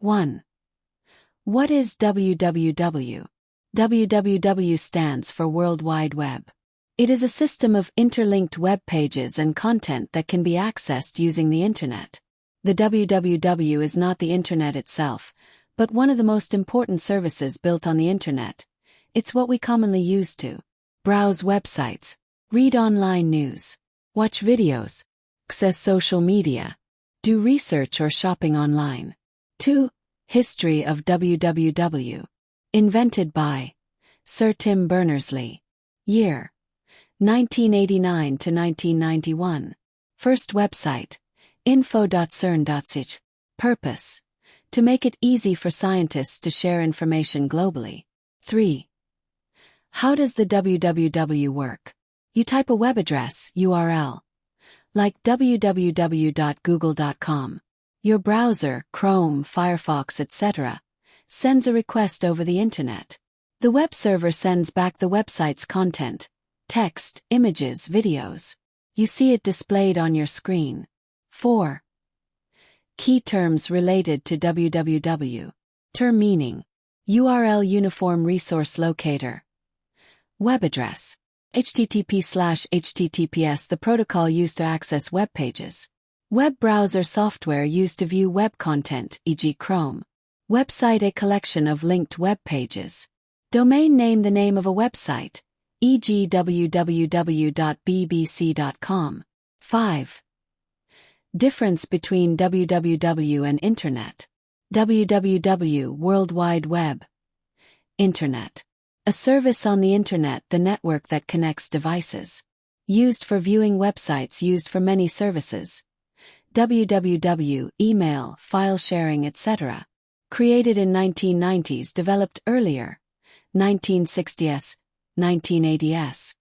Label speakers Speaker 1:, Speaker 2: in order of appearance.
Speaker 1: 1. What is www? www stands for World Wide Web. It is a system of interlinked web pages and content that can be accessed using the Internet. The www is not the Internet itself, but one of the most important services built on the Internet. It's what we commonly use to browse websites, read online news, watch videos, access social media, do research or shopping online. 2. History of www. Invented by Sir Tim Berners-Lee. Year: 1989 to 1991. First website: info.cern.ch. Purpose: to make it easy for scientists to share information globally. 3. How does the www work? You type a web address, URL, like www.google.com. Your browser, Chrome, Firefox, etc., sends a request over the Internet. The web server sends back the website's content, text, images, videos. You see it displayed on your screen. 4. Key terms related to www. Term meaning: URL Uniform Resource Locator. Web address: http/https, the protocol used to access web pages. Web browser software used to view web content, e.g. Chrome. Website: a collection of linked web pages. Domain name: the name of a website, e.g. www.bbc.com. 5. Difference between www and Internet. www, World Wide Web. Internet: a service on the Internet, the network that connects devices. Used for viewing websites used for many services. www, email, file sharing, etc. Created in 1990s, developed earlier, 1960s, 1980s.